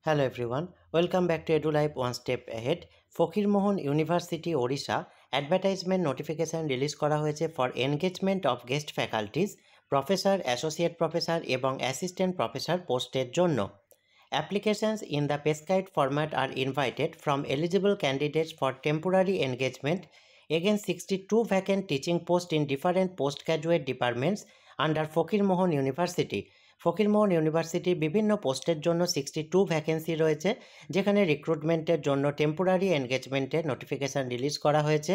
Hello everyone, welcome back to EduLife One Step Ahead. Fakir Mohan university Odisha advertisement notification release করা হয়েছে for engagement of guest faculties, professor, associate professor এবং assistant professor পোস্টের জন্য। Applications in the prescribed format are invited from eligible candidates for temporary engagement against 62 vacant teaching posts in different postgraduate departments under Fakir Mohan university. Fakir Mohan ইউনিভার্সিটির বিভিন্ন পোস্টের জন্য 62 vacancy রয়েছে, যেখানে রিক্রুটমেন্টের জন্য টেম্পোরারি এনগেজমেন্টের নোটিফিকেশান রিলিজ করা হয়েছে।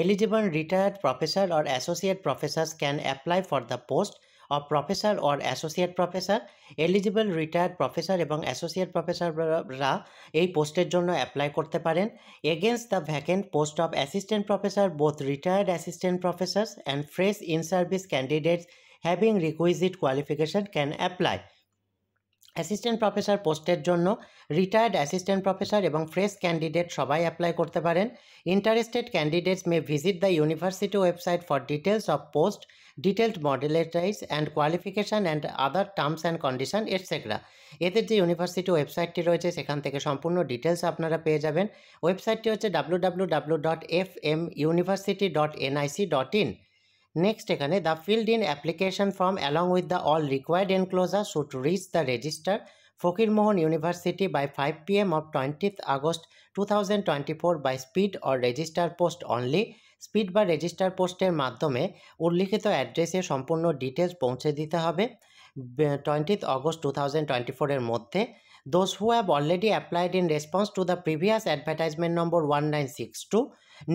Eligible retired professor or associate Professor's can apply for the post of professor or associate professor. Eligible retired professor এবং অ্যাসোসিয়েট প্রফেসররা এই পোস্টের জন্য অ্যাপ্লাই করতে পারেন। Against the vacant post of assistant professor, both retired assistant Professor's and fresh in service candidates having requisite qualification can apply. Assistant professor পোস্টের জন্য retired assistant professor এবং fresh candidate সবাই অ্যাপ্লাই করতে পারেন। Interested candidates may visit the university website for details of post, detailed modalities and qualification and other terms and condition etcetera. এদের যে university ওয়েবসাইটটি রয়েছে সেখান থেকে সম্পূর্ণ ডিটেলস আপনারা পেয়ে যাবেন। ওয়েবসাইটটি হচ্ছে www.fmuniversity.nic.in। নেক্সট এখানে the filled in application form along with the all required enclosure should reach the register Fakir Mohan university by 5 PM of 20th August 2024 by speed or register post only. Speed বা register পোস্টের মাধ্যমে উল্লিখিত অ্যাড্রেসে সম্পূর্ণ details পৌঁছে দিতে হবে 20th August 2024 মধ্যে। Those who have already applied in response to the previous advertisement number 1962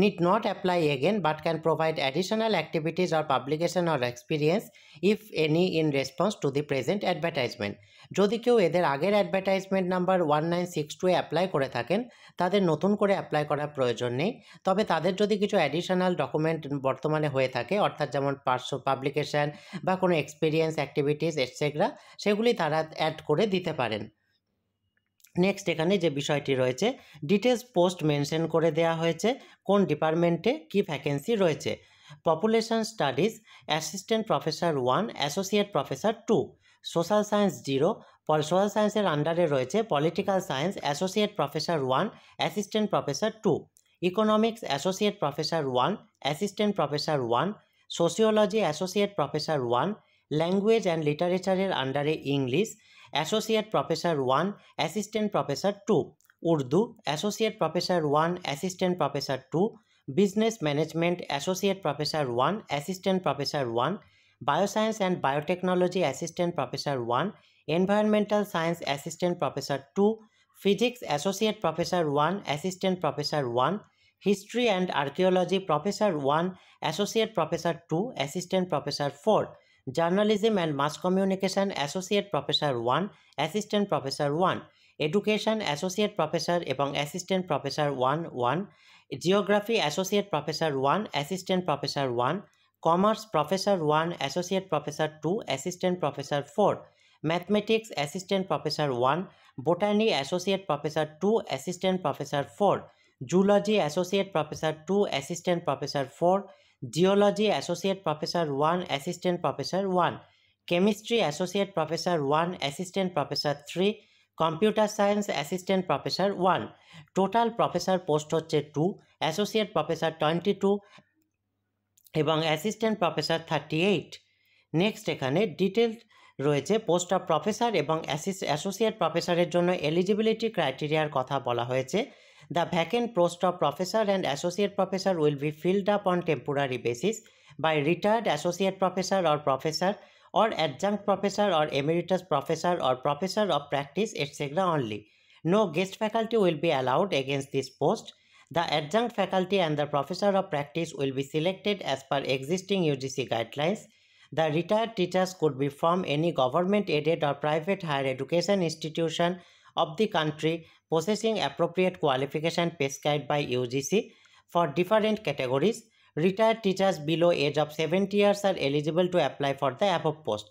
need not apply again but can provide additional activities or publication or experience if any in response to the present advertisement. যদি কেউ এদের আগের advertisement number 1962 apply করে থাকেন, তাদের নতুন করে apply করার প্রয়োজন নেই। তবে তাদের যদি কিছু অ্যাডিশনাল ডকুমেন্ট বর্তমানে হয়ে থাকে, অর্থাৎ যেমন পাবলিকেশান বা কোনো এক্সপিরিয়েন্স অ্যাক্টিভিটিস এটসেট্রা, সেগুলি তারা অ্যাড করে দিতে পারেন। নেক্সট এখানে যে বিষয়টি রয়েছে, ডিটেলস পোস্ট মেনশন করে দেওয়া হয়েছে কোন ডিপার্টমেন্টে কী ভ্যাকেন্সি রয়েছে। Population studies assistant professor 1, associate professor 2, social science 0, সোশ্যাল সায়েন্সের আন্ডারে রয়েছে political science associate professor 1, assistant professor 2, economics associate professor 1, assistant professor 1, sociology associate professor 1, language and লিটারেচারের আন্ডারে English associate professor 1, assistant professor 2, Urdu associate professor 1, assistant professor 2, business management associate professor 1, assistant professor 1, bioscience and biotechnology assistant professor 1, environmental science assistant professor 2, physics associate professor 1, assistant professor 1, history and archaeology professor 1, associate professor 2, assistant professor 4, journalism and mass communication associate professor 1, assistant professor 1, education associate professor এবং assistant professor 1, geography associate professor 1, assistant professor 1, commerce professor 1, associate professor 2, assistant professor 4, mathematics assistant professor 1, botany associate professor 2, assistant professor 4, zoology associate professor 2, assistant professor 4, geology associate professor 1, assistant professor 1, chemistry associate professor 1, assistant professor 3, computer science assistant professor 1। Total professor post হচ্ছে 2, associate professor 22 এবং assistant professor 38। Next এখানে detail রয়েছে post of professor এবং associate প্রফেসরের জন্য eligibility ক্রাইটেরিয়ার কথা বলা হয়েছে। The vacant post of professor and associate professor will be filled up on temporary basis by retired associate professor or adjunct professor or emeritus professor or professor of practice etc. only. No guest faculty will be allowed against this post. The adjunct faculty and the professor of practice will be selected as per existing UGC guidelines. The retired teachers could be from any government aided or private higher education institution of the country possessing appropriate qualification prescribed by UGC for different categories. Retired teachers below age of 70 years are eligible to apply for the above post.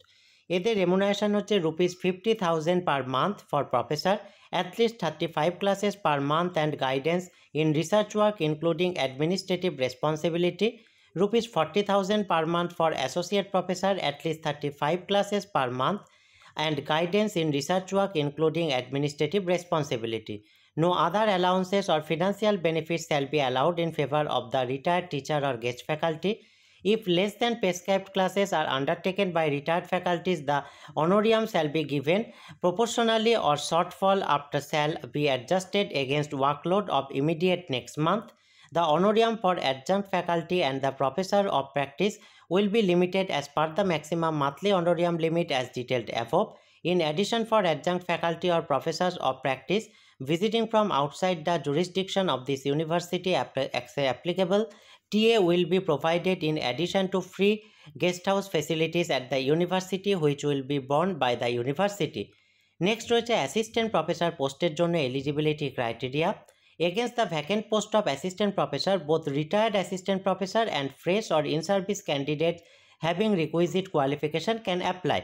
এদের remuneration হচ্ছে ₹50,000 per month for professor, at least 35 classes per month and guidance in research work including administrative responsibility. ₹40,000 per month for associate professor, at least 35 classes per month and guidance in research work including administrative responsibility. No other allowances or financial benefits shall be allowed in favor of the retired teacher or guest faculty. If less than prescribed classes are undertaken by retired faculties, the honorarium shall be given proportionally or shortfall after shall be adjusted against workload of immediate next month. The honorarium for adjunct faculty and the professor of practice will be limited as per the maximum monthly honorarium limit as detailed above. In addition, for adjunct faculty or professors of practice visiting from outside the jurisdiction of this university applicable TA will be provided in addition to free guest house facilities at the university which will be borne by the university. Next রয়েছে assistant professor পোস্টের জন্য eligibility criteria. Against the vacant post of assistant professor, both retired assistant professor and fresh or in-service candidates having requisite qualification can apply.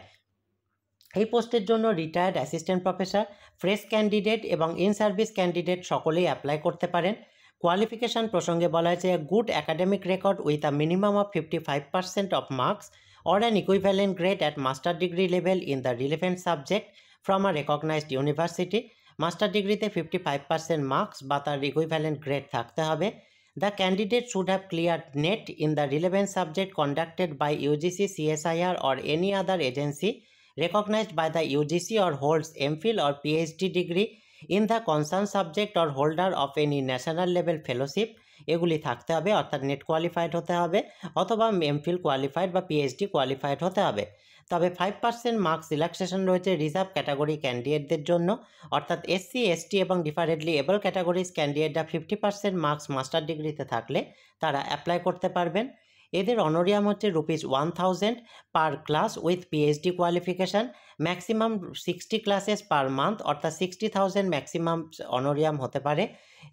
এই পোস্টের জন্য retired assistant professor, fresh candidate এবং in service candidate সকলেই apply করতে পারেন। Qualification প্রসঙ্গে বলা হয়েছে good academic record with a minimum of 55% of marks or an equivalent grade at master degree level in the relevant subject from a recognized university. Master ডিগ্রিতে 55% marks বা তার equivalent grade থাকতে হবে। The candidate should have clear NET in the relevant subject conducted by UGC, CSIR or any other agency recognized by the UGC or holds MPhil or PhD degree in the concerned subject or holder of any national level fellowship এগুলি থাকতে হবে, অর্থাৎ net qualified হতে হবে অথবা MPhil qualified বা PhD qualified হতে হবে। তবে 5% মার্কস রিল্যাক্সেশন রয়েছে রিজার্ভ ক্যাটাগরি ক্যান্ডিডেটদের জন্য, অর্থাৎ SC, ST এবং ডিফারেন্টলি এবল ক্যাটাগরিজ ক্যান্ডিডেটরা 50% মার্কস মাস্টার ডিগ্রিতে থাকলে তারা অ্যাপ্লাই করতে পারবেন। এদের অনোরিয়াম হচ্ছে ₹1000 per class with PhD qualification, maximum 60 classes per month, অর্থাৎ 60,000 ম্যাক্সিমাম অনোরিয়াম হতে পারে।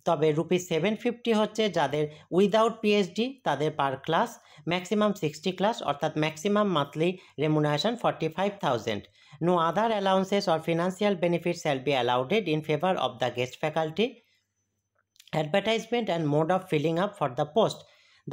তবে ₹750 হচ্ছে যাদের উইদাউট PhD তাদের পার ক্লাস, ম্যাক্সিমাম 60 ক্লাস, অর্থাৎ maximum monthly remuneration 45,000. No other allowances or financial benefits shall be allowed in favor of the guest faculty. Advertisement and mode of filling up for the post.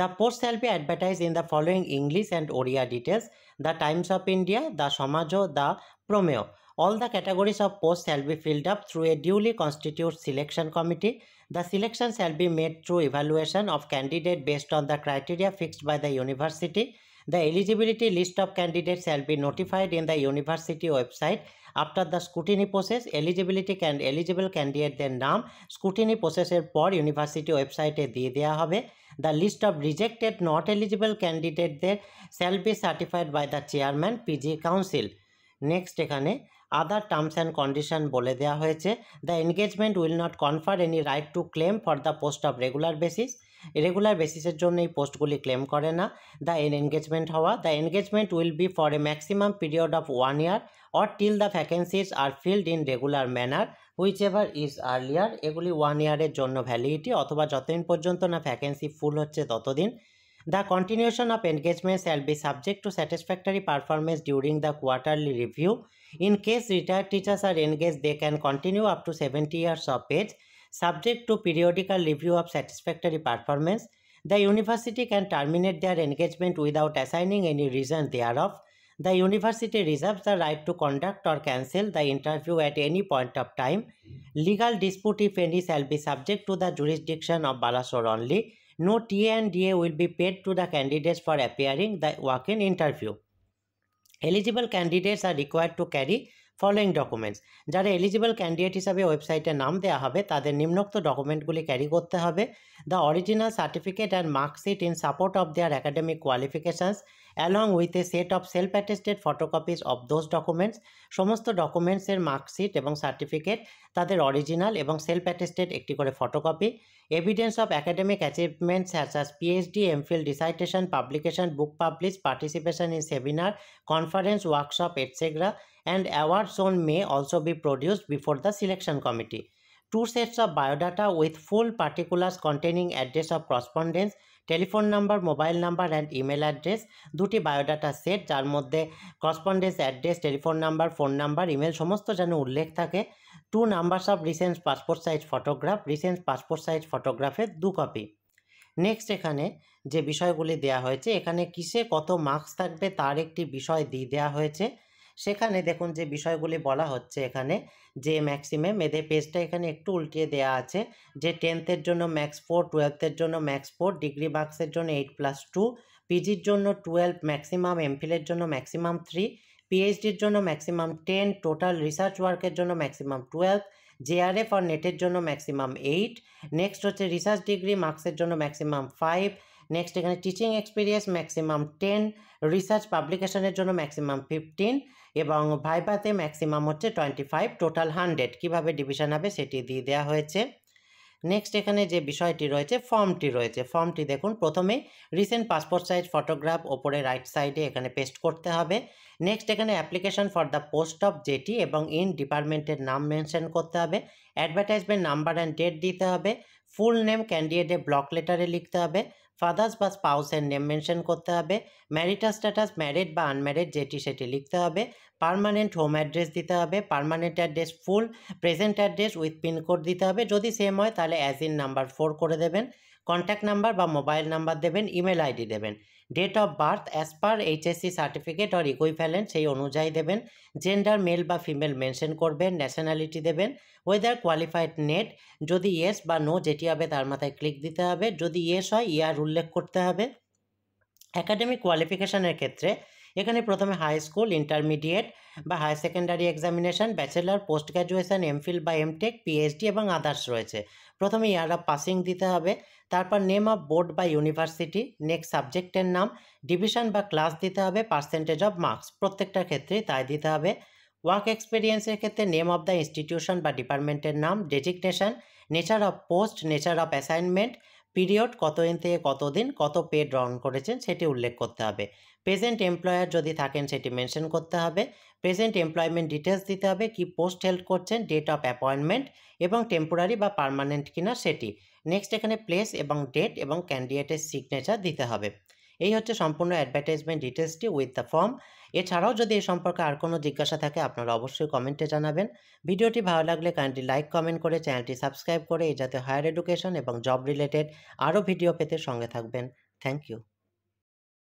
The post shall be advertised in the following English and Oriya details: the Times of India, the Somajo, the Promeo. All the categories of posts shall be filled up through a duly constituted selection committee. The selection shall be made through evaluation of candidate based on the criteria fixed by the university. The eligibility list of candidates shall be notified in the university website. After the scrutiny process, eligible ক্যান্ডিডেটদের নাম scrutiny প্রসেসের পর university ওয়েবসাইটে দিয়ে দেওয়া হবে। The list of rejected not eligible ক্যান্ডিডেটদের shall be certified by the chairman PG council. Next এখানে আদার টার্মস অ্যান্ড কন্ডিশন বলে দেওয়া হয়েছে। The engagement will not confer any right to claim for the post of regular basis. Regular বেসিসের জন্য এই পোস্টগুলি claim করে না। দ্য এনগেজমেন্ট হওয়া, the engagement will be for A maximum period of 1 year or till the vacancies are filled in regular manner whichever is earlier. এগুলি 1 year জন্য validity, অথবা যতদিন পর্যন্ত না ভ্যাকেন্সি ফুল হচ্ছে ততদিন। The continuation of engagement shall be subject to satisfactory performance during the quarterly review. In case retired teachers are engaged, they can continue up to 70 years of age, subject to periodical review of satisfactory performance. The university can terminate their engagement without assigning any reason thereof. The university reserves the right to conduct or cancel the interview at any point of time. Legal dispute, if any, shall be subject to the jurisdiction of Balasore only. No TA and DA will be paid to the candidates for appearing the walk-in interview. Eligible candidates are required to carry following documents. যারা eligible candidate হিসাবে ওয়েবসাইটে নাম দেওয়া হবে তাদের নিম্নোক্ত ডকুমেন্টগুলি carry করতে হবে: the original certificate and marksheet in support of their academic qualifications along with a set of self-attested photocopies of those documents. সমস্ত ডকুমেন্টসের মার্কশিট এবং সার্টিফিকেট তাদের অরিজিনাল এবং সেলফ অ্যাটেস্টেড একটি করে photocopy. Evidence of academic achievements such as PhD, MPhil, dissertation, publication, book published, participation in seminar, conference, workshop, etc. and award zone may also be produced before the selection committee. 2 sets of biodata with full particulars containing address of correspondence, telephone number, mobile number and email address. 2টি biodata set যার মধ্যে correspondence address, telephone number, phone number, email সমস্ত যেন উল্লেখ থাকে। 2 numbers of recent passport size photograph, recent passport size ফটোগ্রাফের 2 copy. Next এখানে যে বিষয়গুলি দেওয়া হয়েছে, এখানে কিসে কত মার্কস থাকবে তার একটি বিষয় দিয়ে দেওয়া হয়েছে। সেখানে দেখুন যে বিষয়গুলি বলা হচ্ছে এখানে যে ম্যাক্সিমে মেয়েদের পেজটা এখানে একটু উল্টিয়ে দেওয়া আছে যে 10th জন্য ম্যাক্স 4, 12th জন্য ম্যাক্স 4, ডিগ্রি মার্কসের জন্য 8+2, পিজির জন্য 12 ম্যাক্সিমাম, এমফিলের জন্য ম্যাক্সিমাম 3, পিএইচডির জন্য ম্যাক্সিমাম 10, টোটাল রিসার্চ ওয়ার্কের জন্য ম্যাক্সিমাম 12, জেআরএফ আর নেটের জন্য ম্যাক্সিমাম 8, নেক্সট হচ্ছে রিসার্চ ডিগ্রি মার্কসের জন্য ম্যাক্সিমাম 5, নেক্সট এখানে টিচিং এক্সপিরিয়েন্স ম্যাক্সিমাম 10, রিসার্চ পাবলিকেশনের জন্য ম্যাক্সিমাম 15 এবং ভাইভাতে ম্যাক্সিমাম হচ্ছে 25, টোটাল 100 কীভাবে ডিভিশন হবে সেটি দিয়ে দেওয়া হয়েছে। নেক্সট এখানে যে বিষয়টি রয়েছে ফর্মটি দেখুন প্রথমে রিসেন্ট পাসপোর্ট সাইজ ফটোগ্রাফ ওপরে রাইট সাইডে এখানে পেস্ট করতে হবে। নেক্সট এখানে application for the post of jetty এবং ইন ডিপার্টমেন্টের নাম মেনশন করতে হবে, অ্যাডভার্টাইজমেন্ট নাম্বার অ্যান্ড ডেট দিতে হবে, ফুল নেম ক্যান্ডিডেটের ব্লক লেটারে লিখতে হবে, ফাদার্স বা স্পাউসের নেম মেনশন করতে হবে, ম্যারিটাল স্ট্যাটাস ম্যারিড বা আনম্যারিড যেটি সেটি লিখতে হবে, পার্মানেন্ট হোম অ্যাড্রেস দিতে হবে, permanent address full present address with pincode দিতে হবে, যদি সেম হয় তাহলে অ্যাজ ইন নাম্বার 4 করে দেবেন, কন্ট্যাক্ট নাম্বার বা মোবাইল নাম্বার দেবেন, ইমেল আইডি দেবেন, date of birth as per HSC certificate or equivalent সেই অনুযায়ী দেবেন, জেন্ডার মেল বা ফিমেল মেনশন করবেন, ন্যাশনালিটি দেবেন, ওয়েদার কোয়ালিফাইড নেট যদি ইয়েস বা নো যেটি হবে তার মাথায় ক্লিক দিতে হবে, যদি ইয়েস হয় ইয়ার উল্লেখ করতে হবে। অ্যাকাডেমিক কোয়ালিফিকেশানের ক্ষেত্রে এখানে প্রথমে হাই স্কুল, ইন্টারমিডিয়েট বা higher secondary examination, bachelor, post graduation, MPhil বা এমটেক, পিএইচডি এবং আদার্স রয়েছে। প্রথমে ইয়ার অফ পাসিং দিতে হবে, তারপর নেম অফ বোর্ড বা ইউনিভার্সিটি, নেক্সট সাবজেক্টের নাম, ডিভিশন বা ক্লাস দিতে হবে, পার্সেন্টেজ অফ মার্কস প্রত্যেকটার ক্ষেত্রেই তাই দিতে হবে। ওয়ার্ক এক্সপিরিয়েন্সের ক্ষেত্রে নেম অফ দ্য ইনস্টিটিউশন বা ডিপার্টমেন্টের নাম, designation, nature of post, nature of assignment, period কতদিন থেকে কতদিন, কত পে গ্রহণ করেছেন সেটি উল্লেখ করতে হবে, প্রেজেন্ট এমপ্লয়ার যদি থাকেন সেটি মেনশন করতে হবে, প্রেজেন্ট এমপ্লয়মেন্ট ডিটেলস দিতে হবে, কি পোস্ট হেল্ড করছেন, ডেট অফ অ্যাপয়েন্টমেন্ট এবং টেম্পোরারি বা পার্মানেন্ট কিনা সেটি। নেক্সট এখানে প্লেস এবং ডেট এবং ক্যান্ডিডেটের সিগনেচার দিতে হবে। এই হচ্ছে সম্পূর্ণ অ্যাডভার্টাইজমেন্ট ডিটেলসটি উইথ দ্য ফর্ম। এছাড়াও যদি এই সম্পর্কে আর কোনো জিজ্ঞাসা থাকে আপনারা অবশ্যই কমেন্টে জানাবেন। ভিডিওটি ভালো লাগলে কাইন্ডলি লাইক কমেন্ট করে চ্যানেলটি সাবস্ক্রাইব করে এই যাতে হায়ার এডুকেশন এবং জব রিলেটেড আরও ভিডিও পেতে সঙ্গে থাকবেন। Thank you.